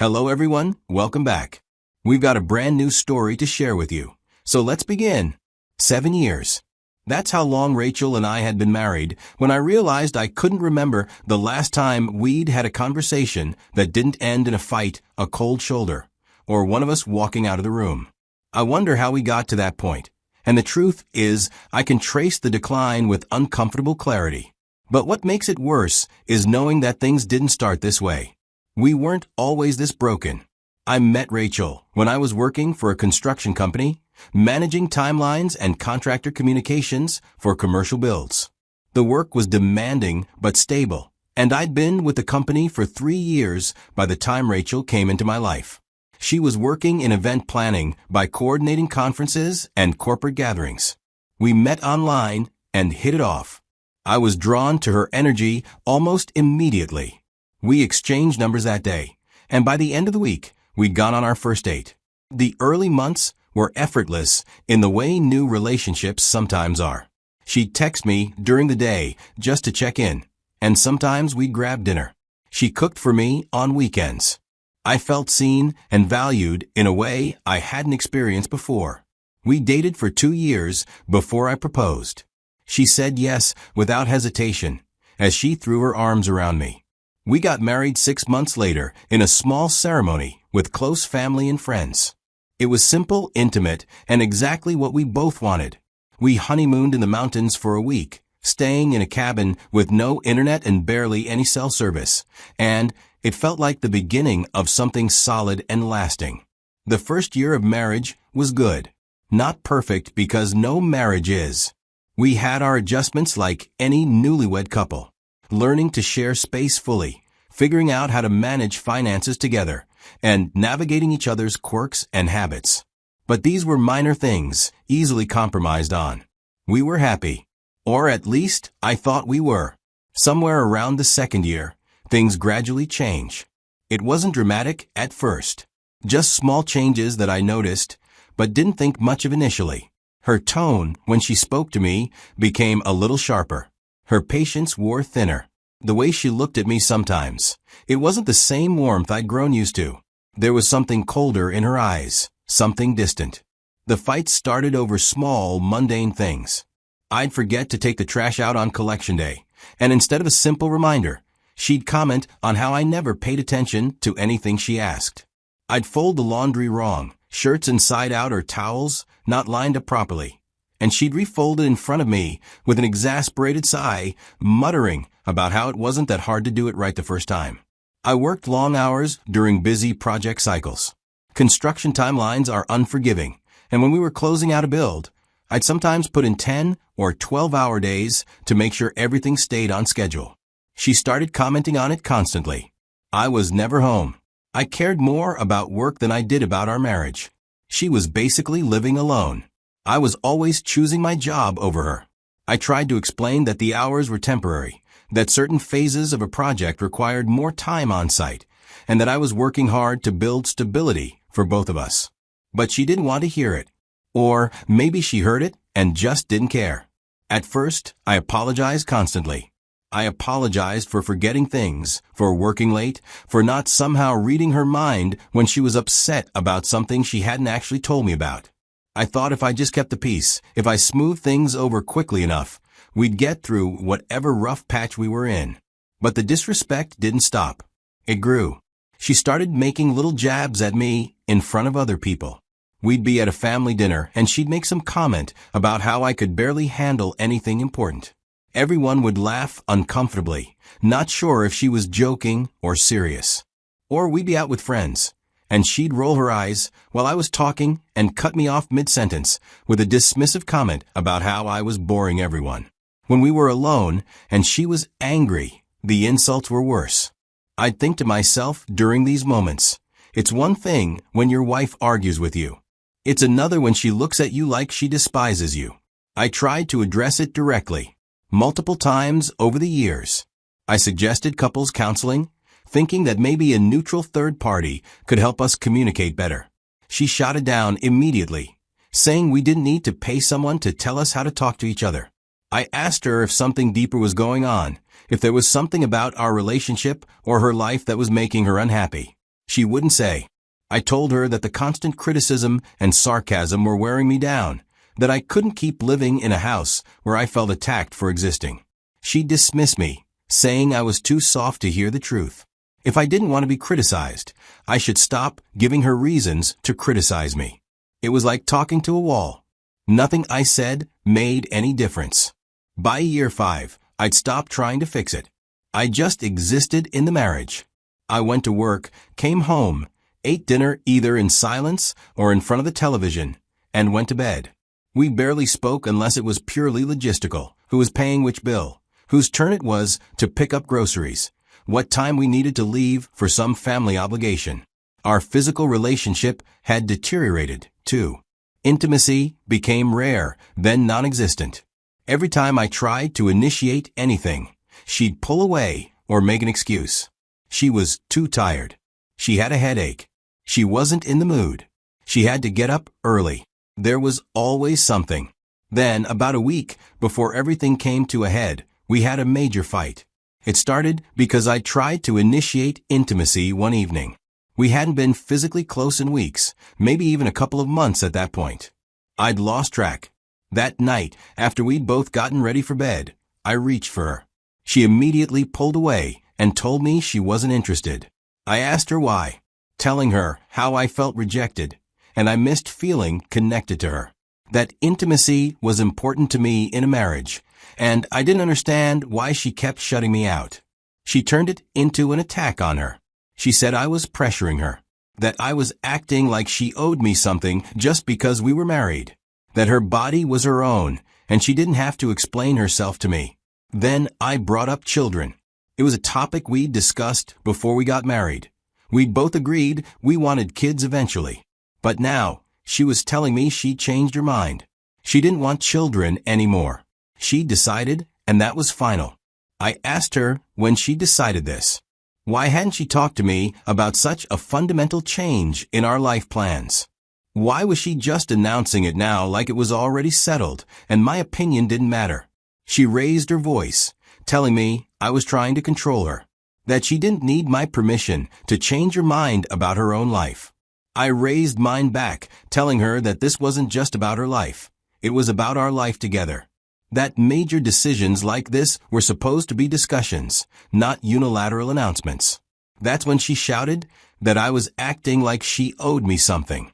Hello everyone, welcome back. We've got a brand new story to share with you. So let's begin. 7 years. That's how long Rachel and I had been married when I realized I couldn't remember the last time we'd had a conversation that didn't end in a fight, a cold shoulder, or one of us walking out of the room. I wonder how we got to that point. And the truth is, I can trace the decline with uncomfortable clarity. But what makes it worse is knowing that things didn't start this way. We weren't always this broken. I met Rachel when I was working for a construction company, managing timelines and contractor communications for commercial builds. The work was demanding but stable, and I'd been with the company for 3 years by the time Rachel came into my life. She was working in event planning by coordinating conferences and corporate gatherings. We met online and hit it off. I was drawn to her energy almost immediately. We exchanged numbers that day, and by the end of the week, we'd gone on our first date. The early months were effortless in the way new relationships sometimes are. She'd text me during the day just to check in, and sometimes we'd grab dinner. She cooked for me on weekends. I felt seen and valued in a way I hadn't experienced before. We dated for 2 years before I proposed. She said yes without hesitation as she threw her arms around me. We got married 6 months later in a small ceremony with close family and friends. It was simple, intimate, and exactly what we both wanted. We honeymooned in the mountains for a week, staying in a cabin with no internet and barely any cell service, and it felt like the beginning of something solid and lasting. The first year of marriage was good. Not perfect because no marriage is. We had our adjustments like any newlywed couple. Learning to share space fully, figuring out how to manage finances together, and navigating each other's quirks and habits. But these were minor things, easily compromised on. We were happy. Or at least, I thought we were. Somewhere around the second year, things gradually change. It wasn't dramatic at first. Just small changes that I noticed, but didn't think much of initially. Her tone, when she spoke to me, became a little sharper. Her patience wore thinner. The way she looked at me sometimes, it wasn't the same warmth I'd grown used to. There was something colder in her eyes, something distant. The fights started over small, mundane things. I'd forget to take the trash out on collection day, and instead of a simple reminder, she'd comment on how I never paid attention to anything she asked. I'd fold the laundry wrong, shirts inside out or towels not lined up properly. And she'd refold it in front of me with an exasperated sigh, muttering about how it wasn't that hard to do it right the first time. I worked long hours during busy project cycles. Construction timelines are unforgiving, and when we were closing out a build, I'd sometimes put in 10 or 12-hour days to make sure everything stayed on schedule. She started commenting on it constantly. I was never home. I cared more about work than I did about our marriage. She was basically living alone. I was always choosing my job over her. I tried to explain that the hours were temporary, that certain phases of a project required more time on site, and that I was working hard to build stability for both of us. But she didn't want to hear it. Or maybe she heard it and just didn't care. At first, I apologized constantly. I apologized for forgetting things, for working late, for not somehow reading her mind when she was upset about something she hadn't actually told me about. I thought if I just kept the peace, if I smoothed things over quickly enough, we'd get through whatever rough patch we were in. But the disrespect didn't stop. It grew. She started making little jabs at me in front of other people. We'd be at a family dinner and she'd make some comment about how I could barely handle anything important. Everyone would laugh uncomfortably, not sure if she was joking or serious. Or we'd be out with friends, and she'd roll her eyes while I was talking and cut me off mid-sentence with a dismissive comment about how I was boring everyone. When we were alone and she was angry, the insults were worse. I'd think to myself during these moments, it's one thing when your wife argues with you. It's another when she looks at you like she despises you. I tried to address it directly, multiple times over the years. I suggested couples counseling, thinking that maybe a neutral third party could help us communicate better. She shot it down immediately, saying we didn't need to pay someone to tell us how to talk to each other. I asked her if something deeper was going on, if there was something about our relationship or her life that was making her unhappy. She wouldn't say. I told her that the constant criticism and sarcasm were wearing me down, that I couldn't keep living in a house where I felt attacked for existing. She dismissed me, saying I was too soft to hear the truth. If I didn't want to be criticized, I should stop giving her reasons to criticize me. It was like talking to a wall. Nothing I said made any difference. By year 5, I'd stopped trying to fix it. I just existed in the marriage. I went to work, came home, ate dinner either in silence or in front of the television, and went to bed. We barely spoke unless it was purely logistical. Who was paying which bill? Whose turn it was to pick up groceries? What time we needed to leave for some family obligation? Our physical relationship had deteriorated, too. Intimacy became rare, then non-existent. Every time I tried to initiate anything, she'd pull away or make an excuse. She was too tired. She had a headache. She wasn't in the mood. She had to get up early. There was always something. Then, about a week before everything came to a head, we had a major fight. It started because I tried to initiate intimacy one evening. We hadn't been physically close in weeks, maybe even a couple of months at that point. I'd lost track. That night, after we'd both gotten ready for bed, I reached for her. She immediately pulled away and told me she wasn't interested. I asked her why, telling her how I felt rejected, and I missed feeling connected to her. That intimacy was important to me in a marriage, and I didn't understand why she kept shutting me out. She turned it into an attack on her. She said I was pressuring her, that I was acting like she owed me something just because we were married, that her body was her own, and she didn't have to explain herself to me. Then I brought up children. It was a topic we'd discussed before we got married. We'd both agreed we wanted kids eventually. But now, she was telling me she changed her mind. She didn't want children anymore. She decided, and that was final. I asked her when she decided this. Why hadn't she talked to me about such a fundamental change in our life plans? Why was she just announcing it now like it was already settled, and my opinion didn't matter? She raised her voice, telling me I was trying to control her, that she didn't need my permission to change her mind about her own life. I raised mine back, telling her that this wasn't just about her life. It was about our life together. That major decisions like this were supposed to be discussions, not unilateral announcements. That's when she shouted that I was acting like she owed me something.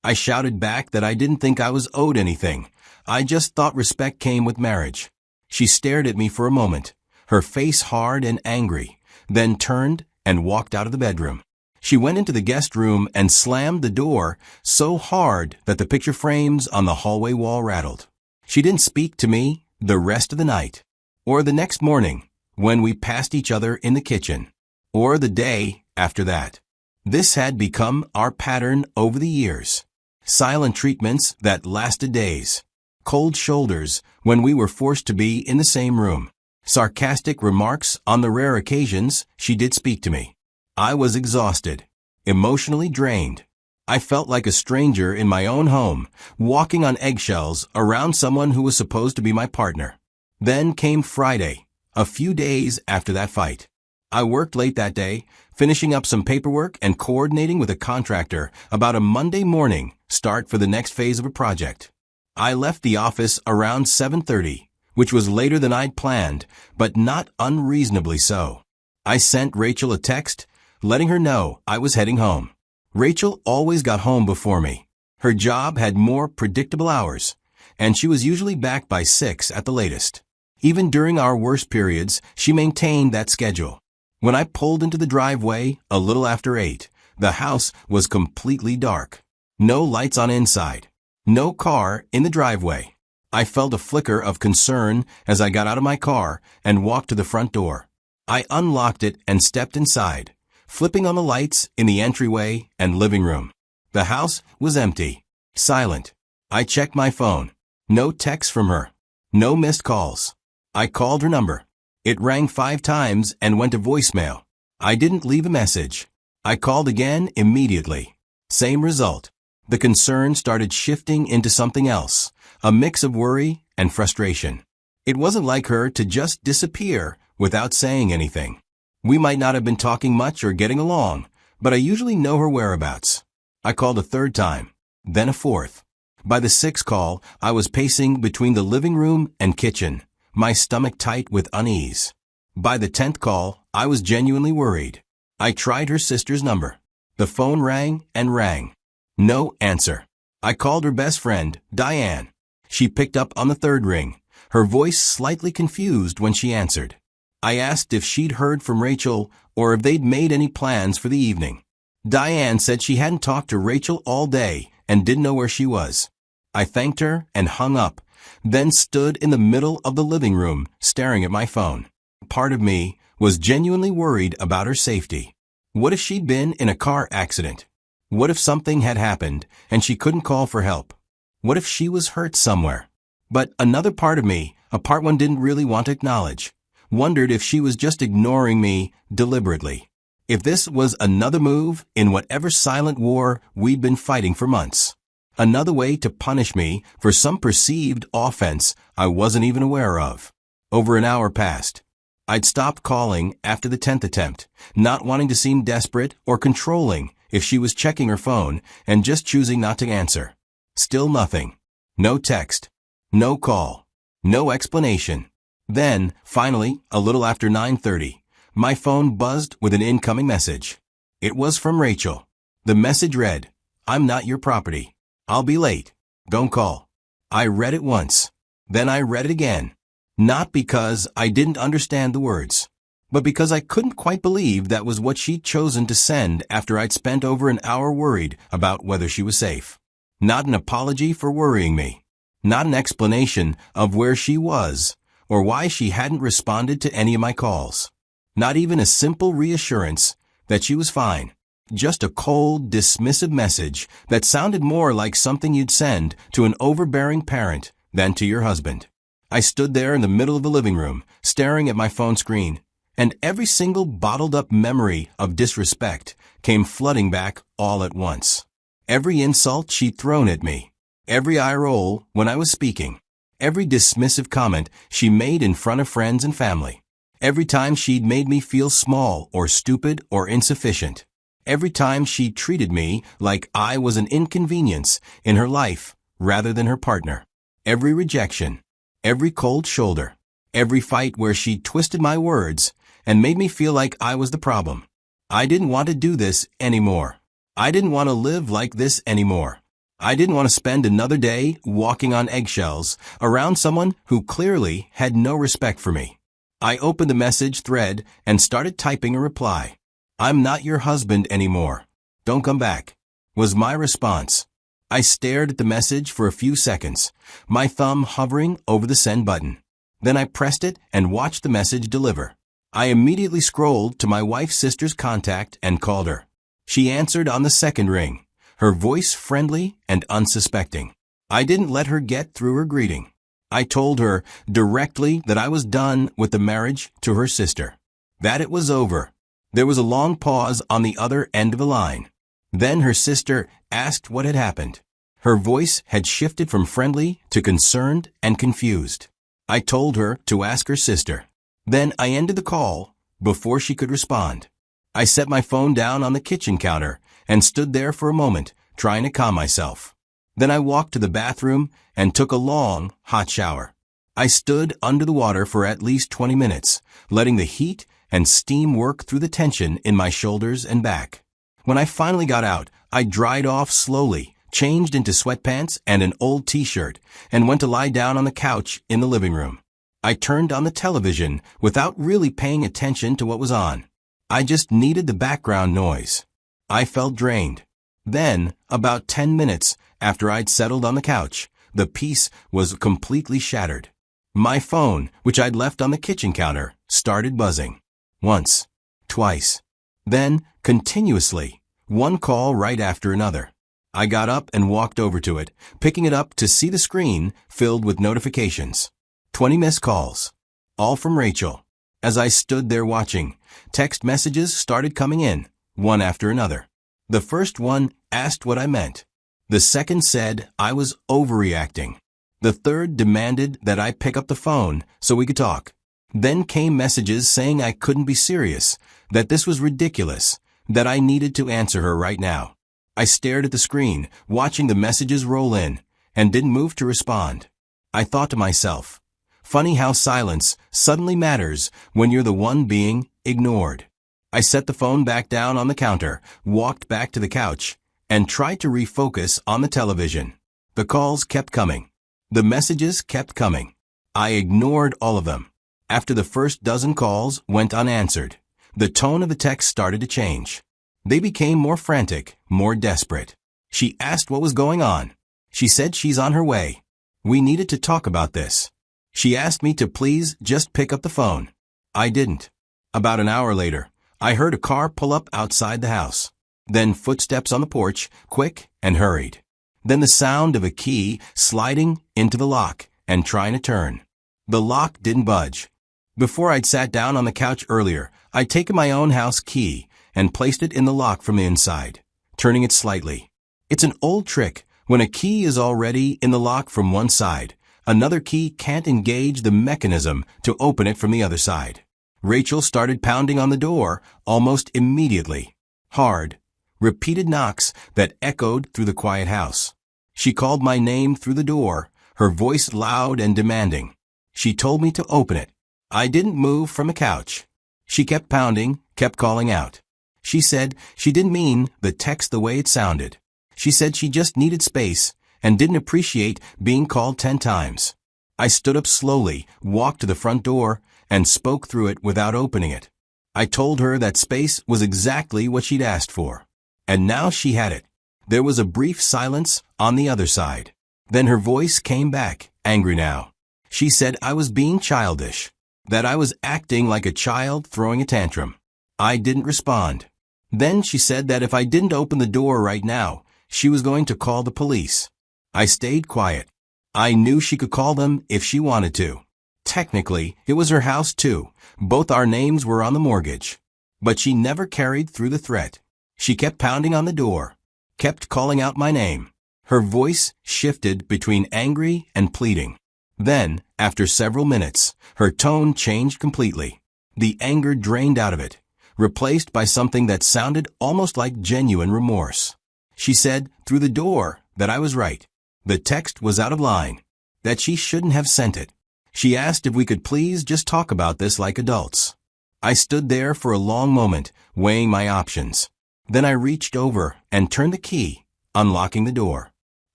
I shouted back that I didn't think I was owed anything. I just thought respect came with marriage. She stared at me for a moment, her face hard and angry, then turned and walked out of the bedroom. She went into the guest room and slammed the door so hard that the picture frames on the hallway wall rattled. She didn't speak to me the rest of the night, or the next morning when we passed each other in the kitchen, or the day after that. This had become our pattern over the years. Silent treatments that lasted days. Cold shoulders when we were forced to be in the same room. Sarcastic remarks on the rare occasions she did speak to me. I was exhausted, emotionally drained. I felt like a stranger in my own home, walking on eggshells around someone who was supposed to be my partner. Then came Friday, a few days after that fight. I worked late that day, finishing up some paperwork and coordinating with a contractor about a Monday morning start for the next phase of a project. I left the office around 7:30, which was later than I'd planned, but not unreasonably so. I sent Rachel a text, letting her know I was heading home. Rachel always got home before me. Her job had more predictable hours, and she was usually back by 6 at the latest. Even during our worst periods, she maintained that schedule. When I pulled into the driveway a little after 8, the house was completely dark. No lights on inside. No car in the driveway. I felt a flicker of concern as I got out of my car and walked to the front door. I unlocked it and stepped inside, flipping on the lights in the entryway and living room. The house was empty, silent. I checked my phone. No text from her. No missed calls. I called her number. It rang 5 times and went to voicemail. I didn't leave a message. I called again immediately. Same result. The concern started shifting into something else, a mix of worry and frustration. It wasn't like her to just disappear without saying anything. We might not have been talking much or getting along, but I usually know her whereabouts. I called a third time, then a fourth. By the sixth call, I was pacing between the living room and kitchen, my stomach tight with unease. By the 10th call, I was genuinely worried. I tried her sister's number. The phone rang and rang. No answer. I called her best friend, Diane. She picked up on the third ring, her voice slightly confused when she answered. I asked if she'd heard from Rachel or if they'd made any plans for the evening. Diane said she hadn't talked to Rachel all day and didn't know where she was. I thanked her and hung up, then stood in the middle of the living room staring at my phone. Part of me was genuinely worried about her safety. What if she'd been in a car accident? What if something had happened and she couldn't call for help? What if she was hurt somewhere? But another part of me, a part one didn't really want to acknowledge, wondered if she was just ignoring me deliberately. If this was another move in whatever silent war we'd been fighting for months. Another way to punish me for some perceived offense I wasn't even aware of. Over an hour passed. I'd stopped calling after the 10th attempt, not wanting to seem desperate or controlling if she was checking her phone and just choosing not to answer. Still nothing. No text. No call. No explanation. Then, finally, a little after 9:30, my phone buzzed with an incoming message. It was from Rachel. The message read, "I'm not your property. I'll be late. Don't call." I read it once. Then I read it again. Not because I didn't understand the words, but because I couldn't quite believe that was what she'd chosen to send after I'd spent over an hour worried about whether she was safe. Not an apology for worrying me. Not an explanation of where she was or why she hadn't responded to any of my calls. Not even a simple reassurance that she was fine. Just a cold, dismissive message that sounded more like something you'd send to an overbearing parent than to your husband. I stood there in the middle of the living room, staring at my phone screen, and every single bottled-up memory of disrespect came flooding back all at once. Every insult she'd thrown at me, every eye roll when I was speaking, every dismissive comment she made in front of friends and family, every time she'd made me feel small or stupid or insufficient, every time she treated me like I was an inconvenience in her life rather than her partner, every rejection, every cold shoulder, every fight where she twisted my words and made me feel like I was the problem. I didn't want to do this anymore. I didn't want to live like this anymore. I didn't want to spend another day walking on eggshells around someone who clearly had no respect for me. I opened the message thread and started typing a reply. "I'm not your husband anymore. Don't come back," was my response. I stared at the message for a few seconds, my thumb hovering over the send button. Then I pressed it and watched the message deliver. I immediately scrolled to my wife's sister's contact and called her. She answered on the second ring, her voice friendly and unsuspecting. I didn't let her get through her greeting. I told her directly that I was done with the marriage to her sister, that it was over. There was a long pause on the other end of the line. Then her sister asked what had happened. Her voice had shifted from friendly to concerned and confused. I told her to ask her sister. Then I ended the call before she could respond. I set my phone down on the kitchen counter and stood there for a moment, trying to calm myself. Then I walked to the bathroom and took a long, hot shower. I stood under the water for at least 20 minutes, letting the heat and steam work through the tension in my shoulders and back. When I finally got out, I dried off slowly, changed into sweatpants and an old t-shirt, and went to lie down on the couch in the living room. I turned on the television without really paying attention to what was on. I just needed the background noise. I felt drained. Then, about 10 minutes after I'd settled on the couch, the peace was completely shattered. My phone, which I'd left on the kitchen counter, started buzzing. Once. Twice. Then, continuously, one call right after another. I got up and walked over to it, picking it up to see the screen filled with notifications. 20 missed calls. All from Rachel. As I stood there watching, text messages started coming in, one after another. The first one asked what I meant. The second said I was overreacting. The third demanded that I pick up the phone so we could talk. Then came messages saying I couldn't be serious, that this was ridiculous, that I needed to answer her right now. I stared at the screen, watching the messages roll in, and didn't move to respond. I thought to myself, funny how silence suddenly matters when you're the one being ignored. I set the phone back down on the counter, walked back to the couch, and tried to refocus on the television. The calls kept coming. The messages kept coming. I ignored all of them. After the first dozen calls went unanswered, the tone of the text started to change. They became more frantic, more desperate. She asked what was going on. She said she's on her way. We needed to talk about this. She asked me to please just pick up the phone. I didn't. About an hour later, I heard a car pull up outside the house. Then footsteps on the porch, quick and hurried. Then the sound of a key sliding into the lock and trying to turn. The lock didn't budge. Before I'd sat down on the couch earlier, I'd taken my own house key and placed it in the lock from the inside, turning it slightly. It's an old trick. When a key is already in the lock from one side, another key can't engage the mechanism to open it from the other side. Rachel started pounding on the door almost immediately. Hard, repeated knocks that echoed through the quiet house. She called my name through the door, her voice loud and demanding. She told me to open it. I didn't move from the couch. She kept pounding, kept calling out. She said she didn't mean the text the way it sounded. She said she just needed space and didn't appreciate being called 10 times. I stood up slowly, walked to the front door, and spoke through it without opening it. I told her that space was exactly what she'd asked for. And now she had it. There was a brief silence on the other side. Then her voice came back, angry now. She said I was being childish, that I was acting like a child throwing a tantrum. I didn't respond. Then she said that if I didn't open the door right now, she was going to call the police. I stayed quiet. I knew she could call them if she wanted to. Technically, it was her house too. Both our names were on the mortgage. But she never carried through the threat. She kept pounding on the door, kept calling out my name. Her voice shifted between angry and pleading. Then, after several minutes, her tone changed completely. The anger drained out of it, replaced by something that sounded almost like genuine remorse. She said, through the door, that I was right. The text was out of line, that she shouldn't have sent it. She asked if we could please just talk about this like adults. I stood there for a long moment, weighing my options. Then I reached over and turned the key, unlocking the door.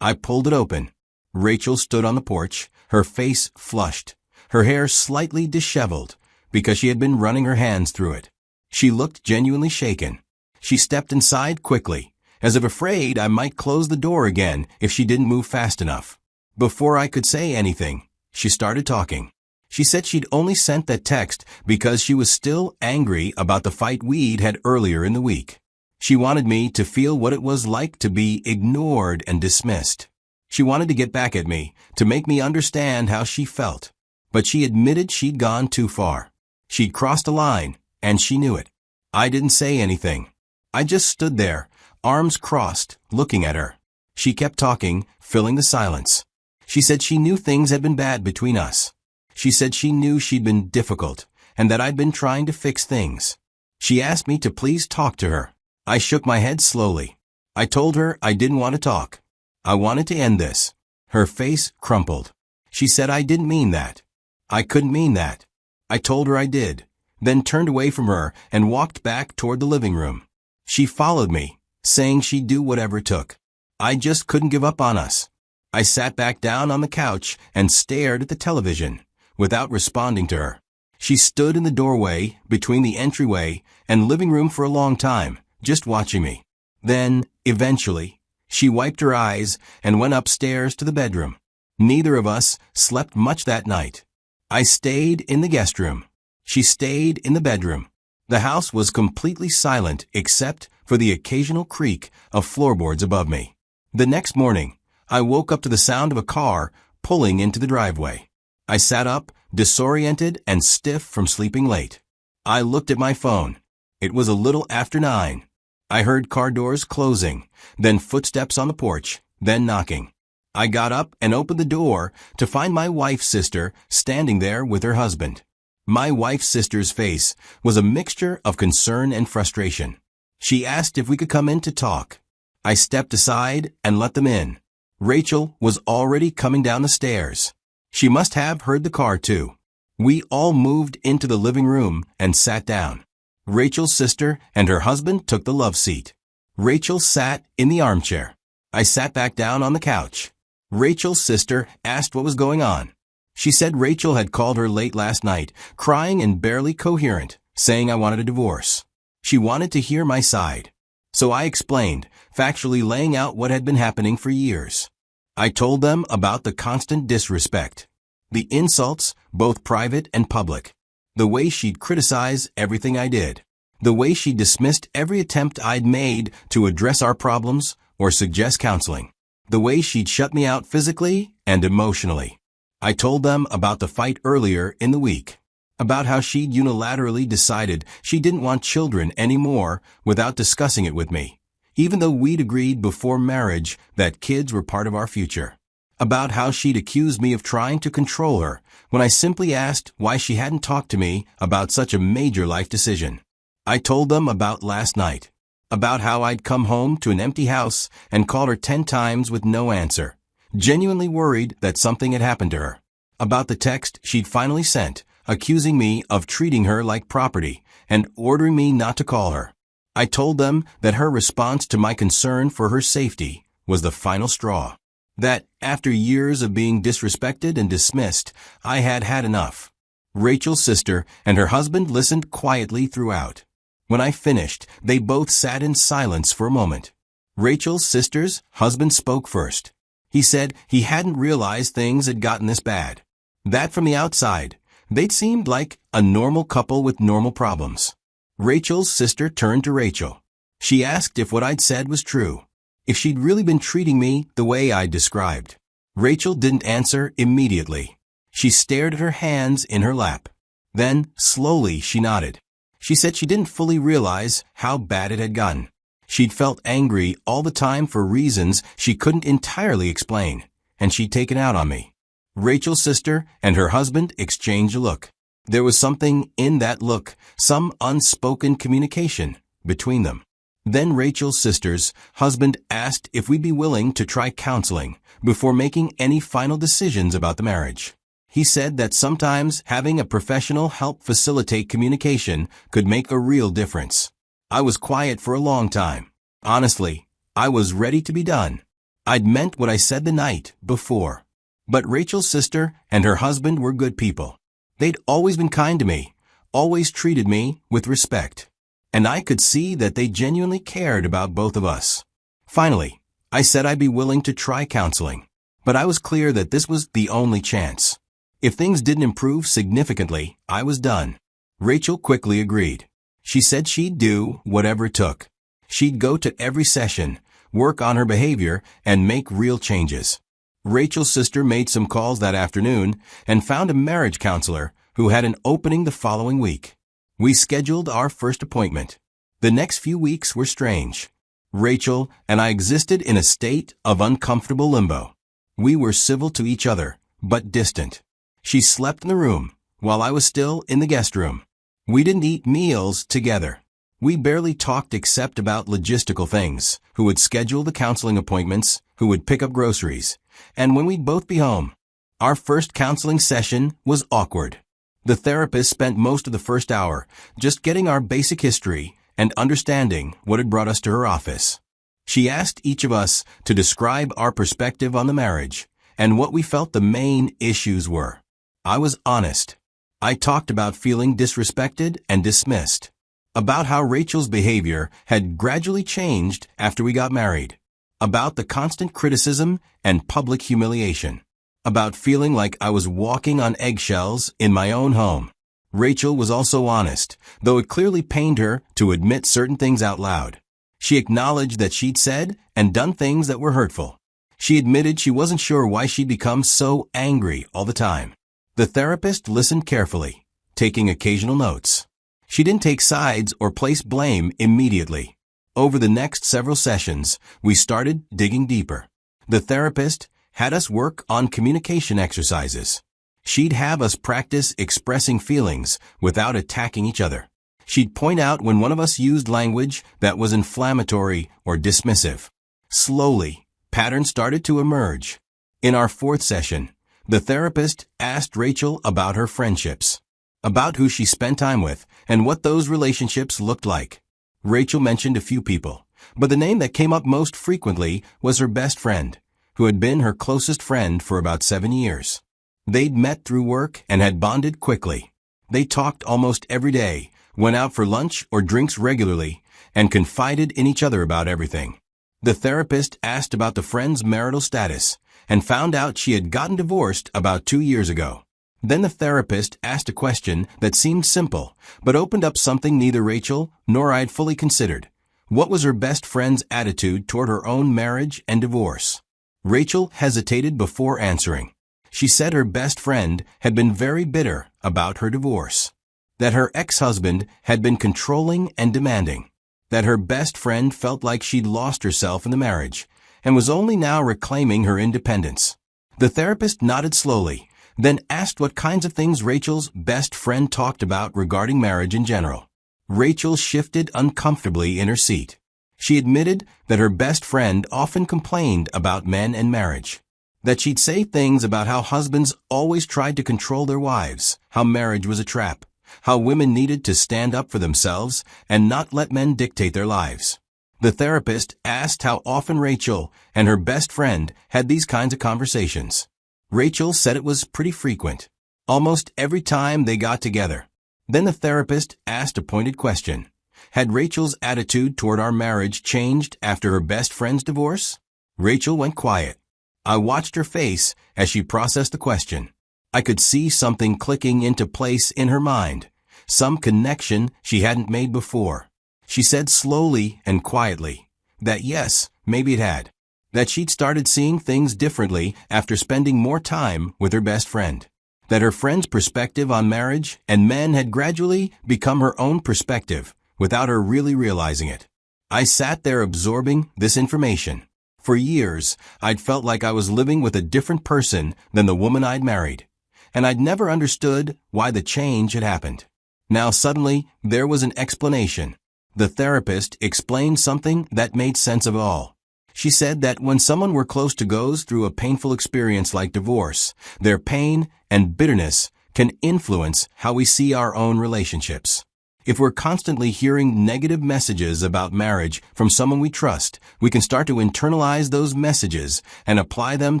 I pulled it open. Rachel stood on the porch, her face flushed, her hair slightly disheveled because she had been running her hands through it. She looked genuinely shaken. She stepped inside quickly, as if afraid I might close the door again if she didn't move fast enough. Before I could say anything, she started talking. She said she'd only sent that text because she was still angry about the fight we'd had earlier in the week. She wanted me to feel what it was like to be ignored and dismissed. She wanted to get back at me, to make me understand how she felt. But she admitted she'd gone too far. She'd crossed a line, and she knew it. I didn't say anything. I just stood there, arms crossed, looking at her. She kept talking, filling the silence. She said she knew things had been bad between us. She said she knew she'd been difficult, and that I'd been trying to fix things. She asked me to please talk to her. I shook my head slowly. I told her I didn't want to talk. I wanted to end this. Her face crumpled. She said I didn't mean that. I couldn't mean that. I told her I did, then turned away from her and walked back toward the living room. She followed me, saying she'd do whatever it took. I just couldn't give up on us. I sat back down on the couch and stared at the television, without responding to her. She stood in the doorway between the entryway and living room for a long time, just watching me. Then, eventually, she wiped her eyes and went upstairs to the bedroom. Neither of us slept much that night. I stayed in the guest room. She stayed in the bedroom. The house was completely silent except for the occasional creak of floorboards above me. The next morning, I woke up to the sound of a car pulling into the driveway. I sat up, disoriented and stiff from sleeping late. I looked at my phone. It was a little after 9. I heard car doors closing, then footsteps on the porch, then knocking. I got up and opened the door to find my wife's sister standing there with her husband. My wife's sister's face was a mixture of concern and frustration. She asked if we could come in to talk. I stepped aside and let them in. Rachel was already coming down the stairs. She must have heard the car too. We all moved into the living room and sat down. Rachel's sister and her husband took the love seat. Rachel sat in the armchair. I sat back down on the couch. Rachel's sister asked what was going on. She said Rachel had called her late last night, crying and barely coherent, saying I wanted a divorce. She wanted to hear my side. So I explained, factually laying out what had been happening for years. I told them about the constant disrespect, the insults, both private and public, the way she'd criticize everything I did, the way she dismissed every attempt I'd made to address our problems or suggest counseling, the way she'd shut me out physically and emotionally. I told them about the fight earlier in the week, about how she'd unilaterally decided she didn't want children anymore without discussing it with me, even though we'd agreed before marriage that kids were part of our future, about how she'd accused me of trying to control her when I simply asked why she hadn't talked to me about such a major life decision. I told them about last night, about how I'd come home to an empty house and called her 10 times with no answer, genuinely worried that something had happened to her, about the text she'd finally sent, accusing me of treating her like property and ordering me not to call her. I told them that her response to my concern for her safety was the final straw, that after years of being disrespected and dismissed, I had had enough. Rachel's sister and her husband listened quietly throughout. When I finished, they both sat in silence for a moment. Rachel's sister's husband spoke first. He said he hadn't realized things had gotten this bad. That from the outside, they'd seemed like a normal couple with normal problems. Rachel's sister turned to Rachel. She asked if what I'd said was true, if she'd really been treating me the way I'd described. Rachel didn't answer immediately. She stared at her hands in her lap. Then, slowly, she nodded. She said she didn't fully realize how bad it had gotten. She'd felt angry all the time for reasons she couldn't entirely explain, and she'd taken out on me. Rachel's sister and her husband exchanged a look. There was something in that look, some unspoken communication between them. Then Rachel's sister's husband asked if we'd be willing to try counseling before making any final decisions about the marriage. He said that sometimes having a professional help facilitate communication could make a real difference. I was quiet for a long time. Honestly, I was ready to be done. I'd meant what I said the night before. But Rachel's sister and her husband were good people. They'd always been kind to me, always treated me with respect. And I could see that they genuinely cared about both of us. Finally, I said I'd be willing to try counseling. But I was clear that this was the only chance. If things didn't improve significantly, I was done. Rachel quickly agreed. She said she'd do whatever it took. She'd go to every session, work on her behavior, and make real changes. Rachel's sister made some calls that afternoon and found a marriage counselor who had an opening the following week. We scheduled our first appointment. The next few weeks were strange. Rachel and I existed in a state of uncomfortable limbo. We were civil to each other, but distant. She slept in the room, while I was still in the guest room. We didn't eat meals together. We barely talked except about logistical things, who would schedule the counseling appointments, who would pick up groceries, and when we'd both be home. Our first counseling session was awkward. The therapist spent most of the first hour just getting our basic history and understanding what had brought us to her office. She asked each of us to describe our perspective on the marriage and what we felt the main issues were. I was honest. I talked about feeling disrespected and dismissed, about how Rachel's behavior had gradually changed after we got married, about the constant criticism and public humiliation, about feeling like I was walking on eggshells in my own home. Rachel was also honest, though it clearly pained her to admit certain things out loud. She acknowledged that she'd said and done things that were hurtful. She admitted she wasn't sure why she'd become so angry all the time. The therapist listened carefully, taking occasional notes. She didn't take sides or place blame immediately. Over the next several sessions, we started digging deeper. The therapist had us work on communication exercises. She'd have us practice expressing feelings without attacking each other. She'd point out when one of us used language that was inflammatory or dismissive. Slowly, patterns started to emerge. In our fourth session, the therapist asked Rachel about her friendships, about who she spent time with, and what those relationships looked like. Rachel mentioned a few people, but the name that came up most frequently was her best friend, who had been her closest friend for about 7 years. They'd met through work and had bonded quickly. They talked almost every day, went out for lunch or drinks regularly, and confided in each other about everything. The therapist asked about the friend's marital status and found out she had gotten divorced about 2 years ago. Then the therapist asked a question that seemed simple, but opened up something neither Rachel nor I had fully considered. What was her best friend's attitude toward her own marriage and divorce? Rachel hesitated before answering. She said her best friend had been very bitter about her divorce, that her ex-husband had been controlling and demanding, that her best friend felt like she'd lost herself in the marriage and was only now reclaiming her independence. The therapist nodded slowly, then asked what kinds of things Rachel's best friend talked about regarding marriage in general. Rachel shifted uncomfortably in her seat. She admitted that her best friend often complained about men and marriage, that she'd say things about how husbands always tried to control their wives, how marriage was a trap, how women needed to stand up for themselves and not let men dictate their lives. The therapist asked how often Rachel and her best friend had these kinds of conversations. Rachel said it was pretty frequent, almost every time they got together. Then the therapist asked a pointed question. Had Rachel's attitude toward our marriage changed after her best friend's divorce? Rachel went quiet. I watched her face as she processed the question. I could see something clicking into place in her mind, some connection she hadn't made before. She said slowly and quietly that yes, maybe it had, that she'd started seeing things differently after spending more time with her best friend, that her friend's perspective on marriage and men had gradually become her own perspective without her really realizing it. I sat there absorbing this information. For years, I'd felt like I was living with a different person than the woman I'd married, and I'd never understood why the change had happened. Now suddenly, there was an explanation. The therapist explained something that made sense of it all. She said that when someone we're close to goes through a painful experience like divorce, their pain and bitterness can influence how we see our own relationships. If we're constantly hearing negative messages about marriage from someone we trust, we can start to internalize those messages and apply them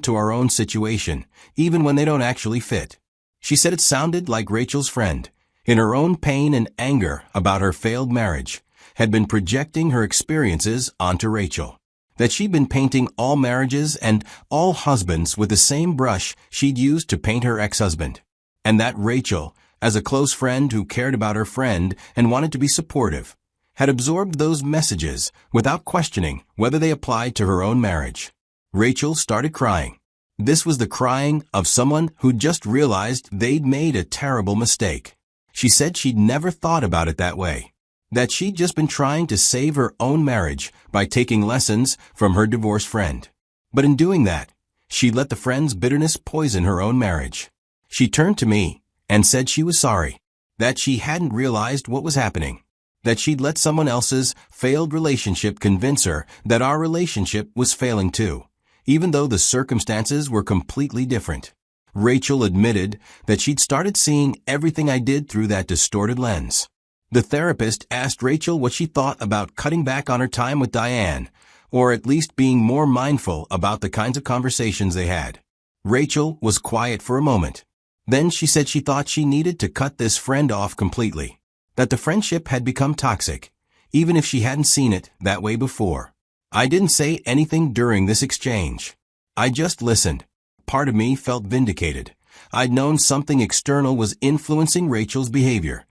to our own situation, even when they don't actually fit. She said it sounded like Rachel's friend, in her own pain and anger about her failed marriage, had been projecting her experiences onto Rachel, that she'd been painting all marriages and all husbands with the same brush she'd used to paint her ex-husband, and that Rachel, as a close friend who cared about her friend and wanted to be supportive, had absorbed those messages without questioning whether they applied to her own marriage. Rachel started crying. This was the crying of someone who'd just realized they'd made a terrible mistake. She said she'd never thought about it that way, that she'd just been trying to save her own marriage by taking lessons from her divorced friend. But in doing that, she let the friend's bitterness poison her own marriage. She turned to me and said she was sorry, that she hadn't realized what was happening, that she'd let someone else's failed relationship convince her that our relationship was failing too, even though the circumstances were completely different. Rachel admitted that she'd started seeing everything I did through that distorted lens. The therapist asked Rachel what she thought about cutting back on her time with Diane, or at least being more mindful about the kinds of conversations they had. Rachel was quiet for a moment. Then she said she thought she needed to cut this friend off completely, that the friendship had become toxic, even if she hadn't seen it that way before. I didn't say anything during this exchange. I just listened. Part of me felt vindicated. I'd known something external was influencing Rachel's behavior,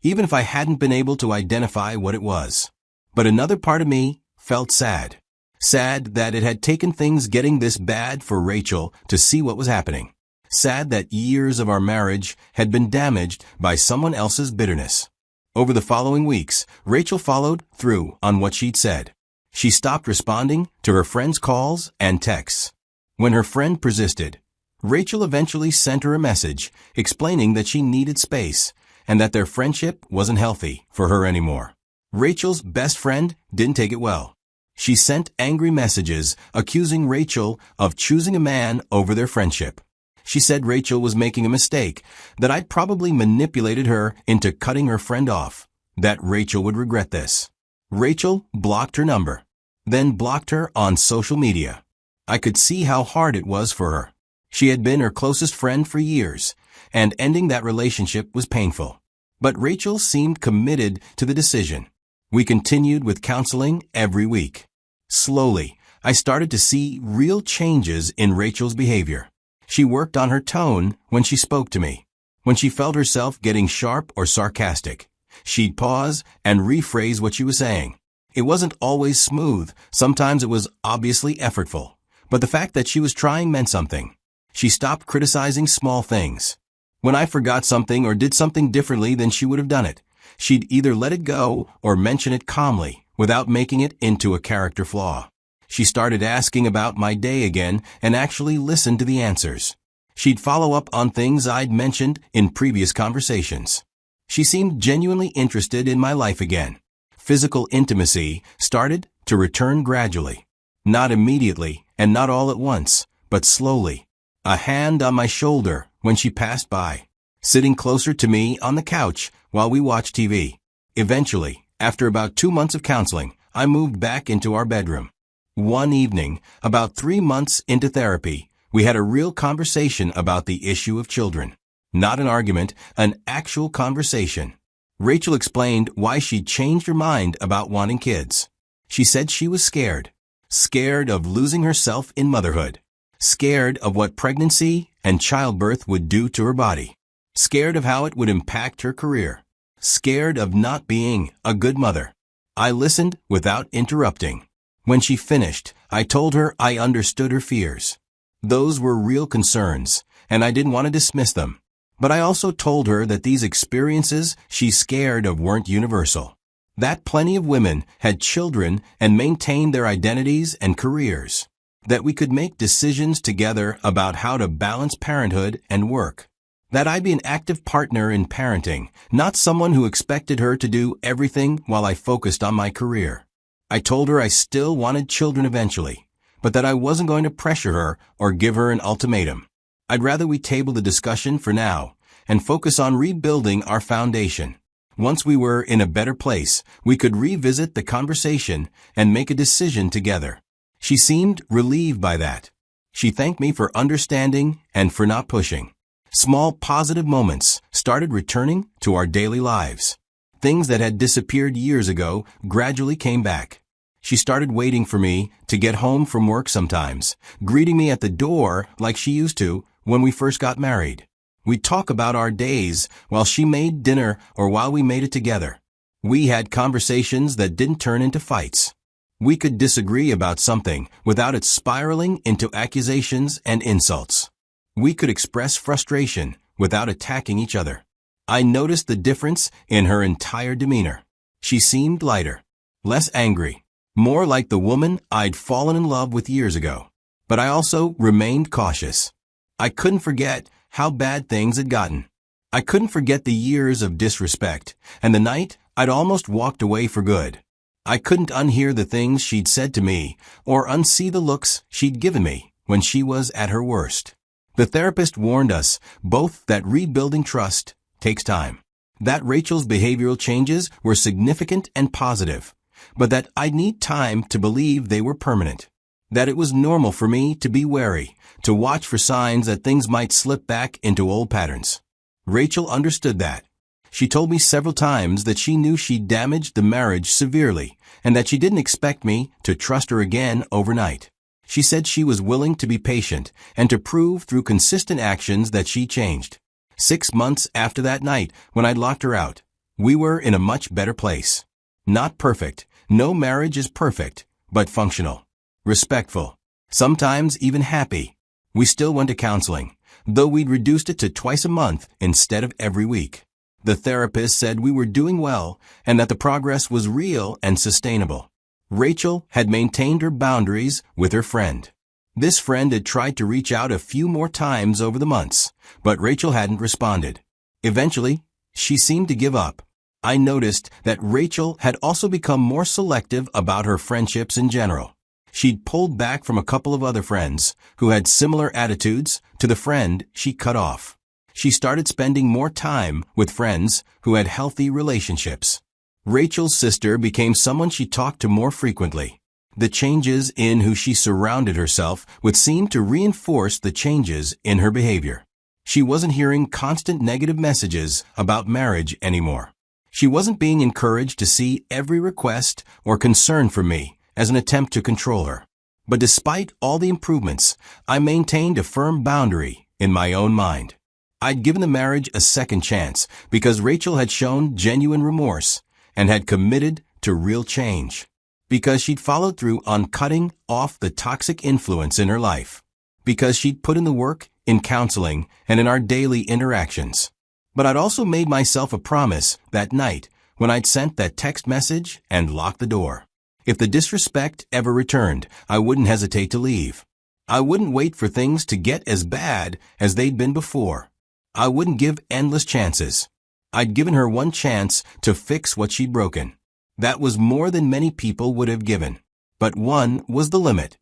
even if I hadn't been able to identify what it was. But another part of me felt sad. Sad that it had taken things getting this bad for Rachel to see what was happening. Sad that years of our marriage had been damaged by someone else's bitterness. Over the following weeks, Rachel followed through on what she'd said. She stopped responding to her friend's calls and texts. When her friend persisted, Rachel eventually sent her a message explaining that she needed space and that their friendship wasn't healthy for her anymore. Rachel's best friend didn't take it well. She sent angry messages accusing Rachel of choosing a man over their friendship. She said Rachel was making a mistake, that I'd probably manipulated her into cutting her friend off, that Rachel would regret this. Rachel blocked her number, then blocked her on social media. I could see how hard it was for her. She had been her closest friend for years, and ending that relationship was painful. But Rachel seemed committed to the decision. We continued with counseling every week. Slowly, I started to see real changes in Rachel's behavior. She worked on her tone when she spoke to me. When she felt herself getting sharp or sarcastic, she'd pause and rephrase what she was saying. It wasn't always smooth. Sometimes it was obviously effortful. But the fact that she was trying meant something. She stopped criticizing small things. When I forgot something or did something differently than she would have done it, she'd either let it go or mention it calmly, without making it into a character flaw. She started asking about my day again and actually listened to the answers. She'd follow up on things I'd mentioned in previous conversations. She seemed genuinely interested in my life again. Physical intimacy started to return gradually. Not immediately and not all at once, but slowly. A hand on my shoulder when she passed by. Sitting closer to me on the couch while we watched TV. Eventually, after about 2 months of counseling, I moved back into our bedroom. One evening, about 3 months into therapy, we had a real conversation about the issue of children. Not an argument, an actual conversation. Rachel explained why she'd changed her mind about wanting kids. She said she was scared. Scared of losing herself in motherhood. Scared of what pregnancy and childbirth would do to her body. Scared of how it would impact her career. Scared of not being a good mother. I listened without interrupting. When she finished, I told her I understood her fears. Those were real concerns, and I didn't want to dismiss them. But I also told her that these experiences she's scared of weren't universal. That plenty of women had children and maintained their identities and careers. That we could make decisions together about how to balance parenthood and work. That I'd be an active partner in parenting, not someone who expected her to do everything while I focused on my career. I told her I still wanted children eventually, but that I wasn't going to pressure her or give her an ultimatum. I'd rather we table the discussion for now and focus on rebuilding our foundation. Once we were in a better place, we could revisit the conversation and make a decision together. She seemed relieved by that. She thanked me for understanding and for not pushing. Small positive moments started returning to our daily lives. Things that had disappeared years ago gradually came back. She started waiting for me to get home from work sometimes, greeting me at the door like she used to when we first got married. We'd talk about our days while she made dinner or while we made it together. We had conversations that didn't turn into fights. We could disagree about something without it spiraling into accusations and insults. We could express frustration without attacking each other. I noticed the difference in her entire demeanor. She seemed lighter, less angry, more like the woman I'd fallen in love with years ago. But I also remained cautious. I couldn't forget how bad things had gotten. I couldn't forget the years of disrespect and the night I'd almost walked away for good. I couldn't unhear the things she'd said to me or unsee the looks she'd given me when she was at her worst. The therapist warned us both that rebuilding trust takes time, that Rachel's behavioral changes were significant and positive, but that I'd need time to believe they were permanent, that it was normal for me to be wary, to watch for signs that things might slip back into old patterns. Rachel understood that. She told me several times that she knew she'd damaged the marriage severely and that she didn't expect me to trust her again overnight. She said she was willing to be patient and to prove through consistent actions that she changed. 6 months after that night when I'd locked her out, we were in a much better place. Not perfect. No marriage is perfect, but functional. Respectful. Sometimes even happy. We still went to counseling, though we'd reduced it to twice a month instead of every week. The therapist said we were doing well and that the progress was real and sustainable. Rachel had maintained her boundaries with her friend. This friend had tried to reach out a few more times over the months, but Rachel hadn't responded. Eventually, She seemed to give up. I noticed that Rachel had also become more selective about her friendships in general. She'd pulled back from a couple of other friends who had similar attitudes to the friend she cut off. She started spending more time with friends who had healthy relationships. Rachel's sister became someone she talked to more frequently. The changes in who she surrounded herself with seemed to reinforce the changes in her behavior. She wasn't hearing constant negative messages about marriage anymore. She wasn't being encouraged to see every request or concern from me as an attempt to control her. But despite all the improvements, I maintained a firm boundary in my own mind. I'd given the marriage a second chance because Rachel had shown genuine remorse and had committed to real change. Because she'd followed through on cutting off the toxic influence in her life. Because she'd put in the work in counseling and in our daily interactions. But I'd also made myself a promise that night when I'd sent that text message and locked the door. If the disrespect ever returned, I wouldn't hesitate to leave. I wouldn't wait for things to get as bad as they'd been before. I wouldn't give endless chances. I'd given her one chance to fix what she'd broken. That was more than many people would have given. But one was the limit.